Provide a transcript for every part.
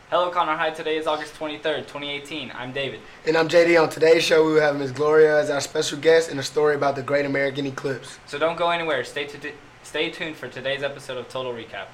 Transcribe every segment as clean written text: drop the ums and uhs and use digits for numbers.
Hello, Connor. Hi, today is August 23rd, 2018. I'm David. And I'm JD. On today's show, we will have Ms. Gloria as our special guest and a story about the Great American Eclipse. So don't go anywhere. Stay tuned for today's episode of Total Recap.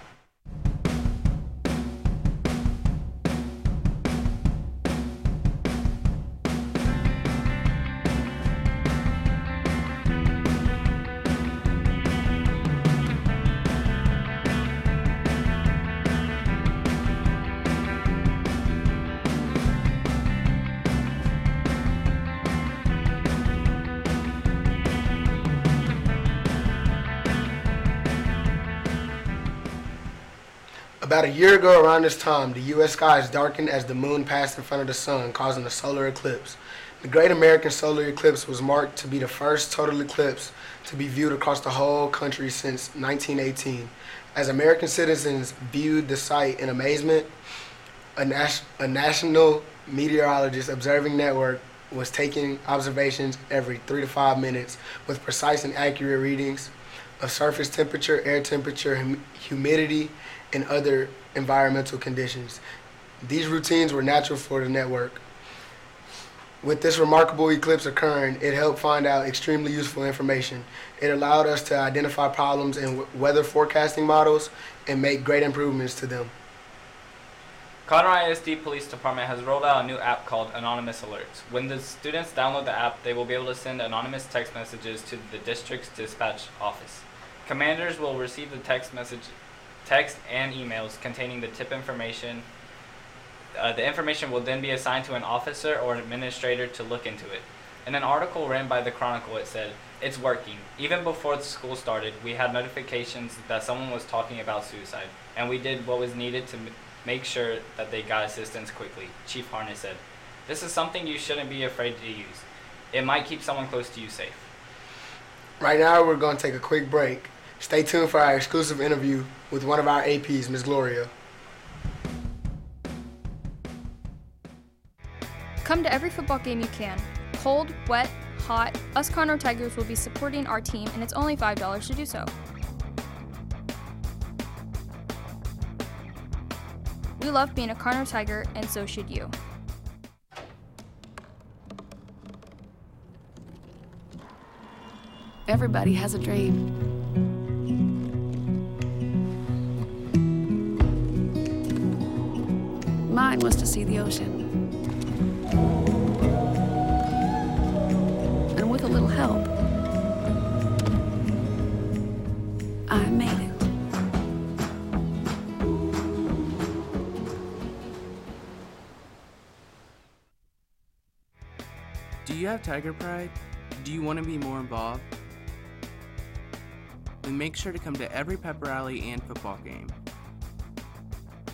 About a year ago around this time, the U.S. skies darkened as the moon passed in front of the sun, causing a solar eclipse. The Great American Solar Eclipse was marked to be the first total eclipse to be viewed across the whole country since 1918. As American citizens viewed the sight in amazement, a national meteorologist observing network was taking observations every 3 to 5 minutes with precise and accurate readings of surface temperature, air temperature, humidity, and other environmental conditions. These routines were natural for the network. With this remarkable eclipse occurring, it helped find out extremely useful information. It allowed us to identify problems in weather forecasting models and make great improvements to them. Conroe ISD Police Department has rolled out a new app called Anonymous Alerts. When the students download the app, they will be able to send anonymous text messages to the district's dispatch office. Commanders will receive the text and emails containing the tip information. The information will then be assigned to an officer or an administrator to look into it. In an article written by the Chronicle, it said, "It's working. Even before the school started, we had notifications that someone was talking about suicide, and we did what was needed to make sure that they got assistance quickly," Chief Harness said. "This is something you shouldn't be afraid to use. It might keep someone close to you safe." Right now, we're going to take a quick break. Stay tuned for our exclusive interview with one of our APs, Ms. Gloria. Come to every football game you can. Cold, wet, hot, us Conroe Tigers will be supporting our team, and it's only $5 to do so. We love being a Conroe Tiger, and so should you. Everybody has a dream. Mine was to see the ocean. And with a little help, I made it. Do you have tiger pride? Do you want to be more involved? Then make sure to come to every pep rally and football game.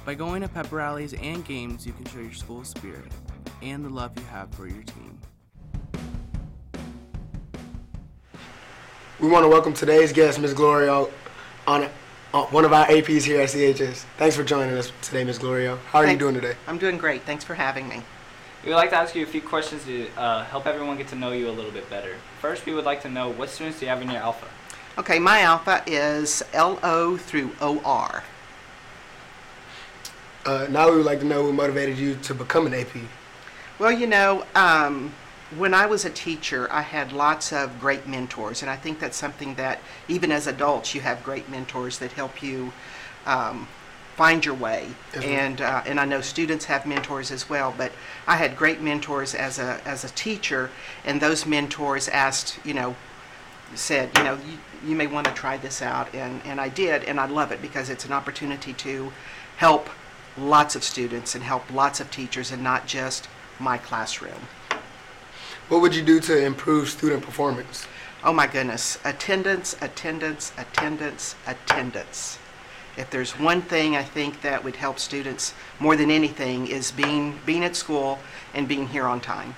By going to pep rallies and games, you can show your school's spirit and the love you have for your team. We want to welcome today's guest, Ms. Gloria, on one of our APs here at CHS. Thanks for joining us today, Ms. Gloria. How are you doing today? I'm doing great. Thanks for having me. We would like to ask you a few questions to help everyone get to know you a little bit better. First, we would like to know, what students do you have in your alpha? Okay, my alpha is LO through OR. Now we would like to know what motivated you to become an AP. Well, when I was a teacher, I had lots of great mentors, and I think that's something that even as adults, you have great mentors that help you find your way. And I know students have mentors as well, but I had great mentors as a teacher, and those mentors said, you may want to try this out, and I did, and I love it because it's an opportunity to help lots of students and help lots of teachers and not just my classroom. What would you do to improve student performance? Oh my goodness, attendance, attendance, attendance, attendance. If there's one thing I think that would help students more than anything is being at school and being here on time.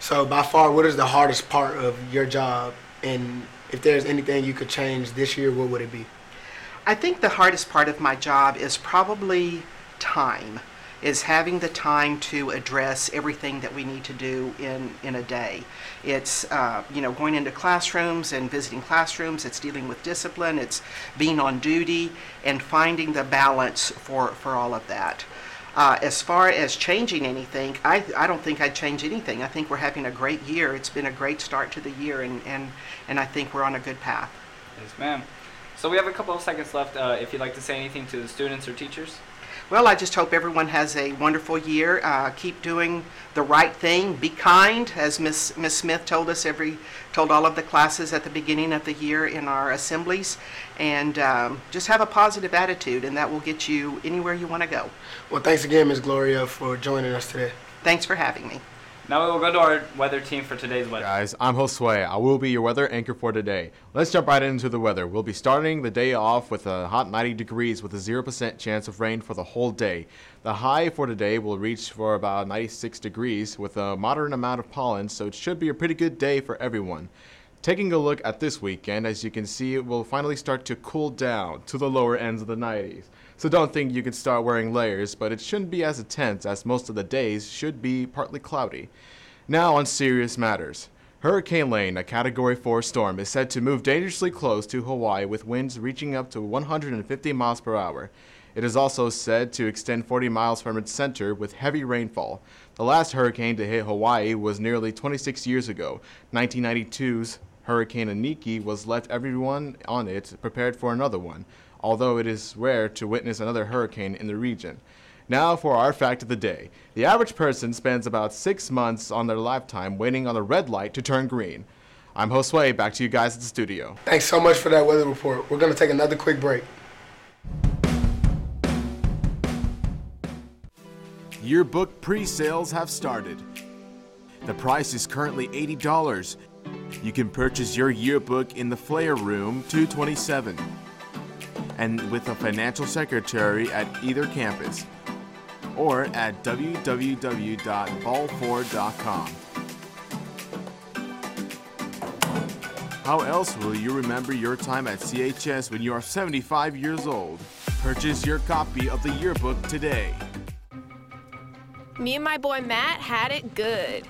So by far, what is the hardest part of your job? And if there's anything you could change this year, what would it be? I think the hardest part of my job is probably time, is having the time to address everything that we need to do in a day. It's going into classrooms and visiting classrooms, it's dealing with discipline, it's being on duty and finding the balance for all of that. As far as changing anything, I don't think I'd change anything. I think we're having a great year. It's been a great start to the year, and I think we're on a good path. Yes, ma'am. So we have a couple of seconds left. If you'd like to say anything to the students or teachers. Well, I just hope everyone has a wonderful year. Keep doing the right thing. Be kind, as Miss Smith told all of the classes at the beginning of the year in our assemblies, and just have a positive attitude, and that will get you anywhere you want to go. Well, thanks again, Ms. Gloria, for joining us today. Thanks for having me. Now we will go to our weather team for today's weather. Guys, I'm Josue. I will be your weather anchor for today. Let's jump right into the weather. We'll be starting the day off with a hot 90 degrees with a 0% chance of rain for the whole day. The high for today will reach for about 96 degrees with a moderate amount of pollen, so it should be a pretty good day for everyone. Taking a look at this weekend, as you can see, it will finally start to cool down to the lower ends of the 90s. So don't think you can start wearing layers, but it shouldn't be as intense as most of the days should be partly cloudy. Now on serious matters. Hurricane Lane, a Category 4 storm, is said to move dangerously close to Hawaii with winds reaching up to 150 miles per hour. It is also said to extend 40 miles from its center with heavy rainfall. The last hurricane to hit Hawaii was nearly 26 years ago. 1992's Hurricane Aniki was left everyone on it prepared for another one, although it is rare to witness another hurricane in the region. Now for our fact of the day. The average person spends about 6 months on their lifetime waiting on a red light to turn green. I'm Josue, back to you guys at the studio. Thanks so much for that weather report. We're going to take another quick break. Yearbook pre-sales have started. The price is currently $80. You can purchase your yearbook in the Flair Room 227 and with a financial secretary at either campus or at www.ball4.com. How else will you remember your time at CHS when you are 75 years old? Purchase your copy of the yearbook today. Me and my boy Matt had it good.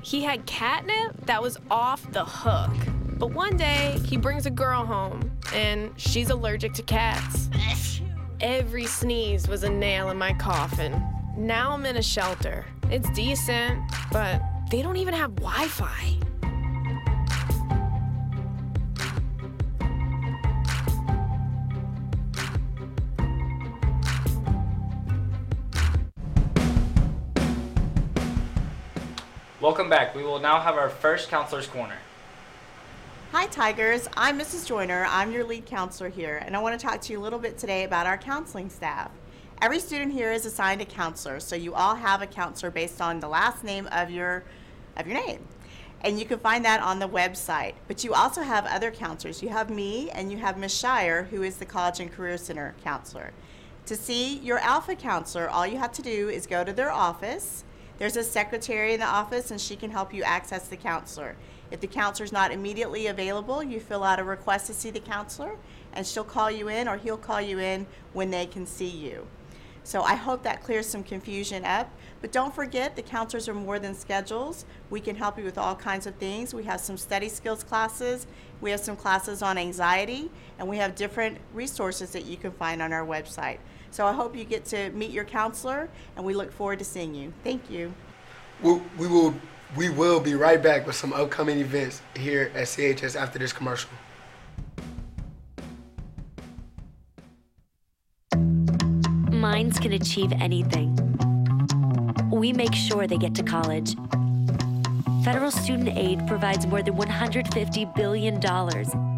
He had catnip that was off the hook. But one day, he brings a girl home, and she's allergic to cats. Every sneeze was a nail in my coffin. Now I'm in a shelter. It's decent, but they don't even have Wi-Fi. Welcome back. We will now have our first Counselor's Corner. Hi Tigers, I'm Mrs. Joyner. I'm your lead counselor here, and I want to talk to you a little bit today about our counseling staff. Every student here is assigned a counselor, so you all have a counselor based on the last name of your name. And you can find that on the website. But you also have other counselors. You have me and you have Ms. Shire, who is the College and Career Center counselor. To see your Alpha counselor, all you have to do is go to their office. There's a secretary in the office, and she can help you access the counselor. If the counselor's not immediately available, you fill out a request to see the counselor, and she'll call you in, or he'll call you in when they can see you. So I hope that clears some confusion up. But don't forget, the counselors are more than schedules. We can help you with all kinds of things. We have some study skills classes. We have some classes on anxiety, and we have different resources that you can find on our website. So I hope you get to meet your counselor, and we look forward to seeing you. Thank you. We will be right back with some upcoming events here at CHS after this commercial. Minds can achieve anything. We make sure they get to college. Federal student aid provides more than $150 billion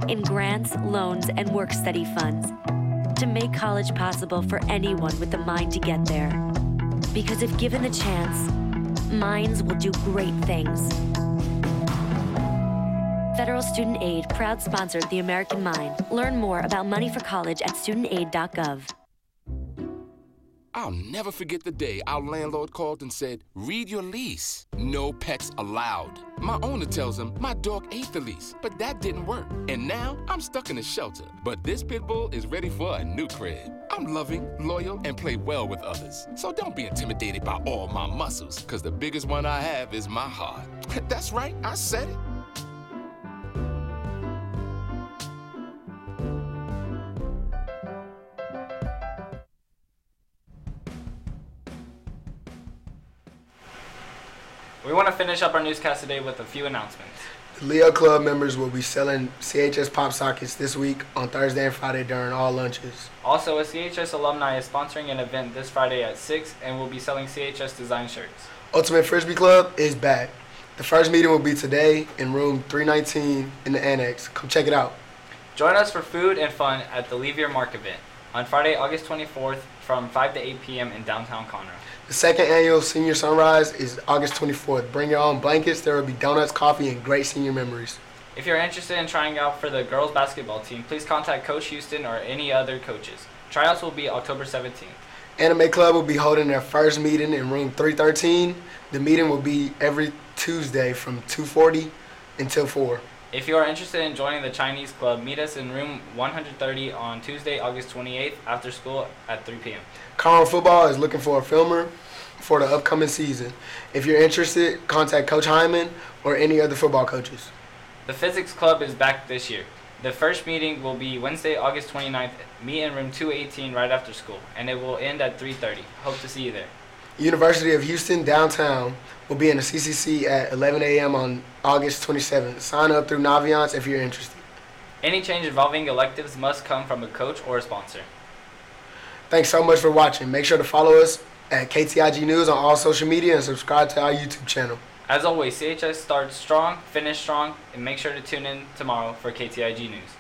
in grants, loans, and work-study funds to make college possible for anyone with the mind to get there. Because if given the chance, minds will do great things. Federal Student Aid, proud sponsor of the American Mind. Learn more about money for college at studentaid.gov. I'll never forget the day our landlord called and said, "Read your lease. No pets allowed." My owner tells him my dog ate the lease, but that didn't work. And now I'm stuck in a shelter. But this pit bull is ready for a new crib. I'm loving, loyal, and play well with others. So don't be intimidated by all my muscles, because the biggest one I have is my heart. That's right, I said it. We want to finish up our newscast today with a few announcements. The Leo Club members will be selling CHS pop sockets this week on Thursday and Friday during all lunches. Also, a CHS alumni is sponsoring an event this Friday at 6 and will be selling CHS design shirts. Ultimate Frisbee Club is back. The first meeting will be today in room 319 in the annex. Come check it out. Join us for food and fun at the Leave Your Mark event on Friday, August 24th from 5 to 8 p.m. in downtown Conroe. The second annual Senior Sunrise is August 24th. Bring your own blankets. There will be donuts, coffee, and great senior memories. If you're interested in trying out for the girls basketball team, please contact Coach Houston or any other coaches. Tryouts will be October 17th. Anime Club will be holding their first meeting in room 313. The meeting will be every Tuesday from 2:40 until 4. If you are interested in joining the Chinese Club, meet us in room 130 on Tuesday, August 28th after school at 3 p.m. Conroe Football is looking for a filmer for the upcoming season. If you're interested, contact Coach Hyman or any other football coaches. The Physics Club is back this year. The first meeting will be Wednesday, August 29th. Meet in room 218 right after school, and it will end at 3:30. Hope to see you there. University of Houston downtown will be in the CCC at 11 a.m. on August 27th. Sign up through Naviance if you're interested. Any change involving electives must come from a coach or a sponsor. Thanks so much for watching. Make sure to follow us at KTIG News on all social media and subscribe to our YouTube channel. As always, CHS starts strong, finish strong, and make sure to tune in tomorrow for KTIG News.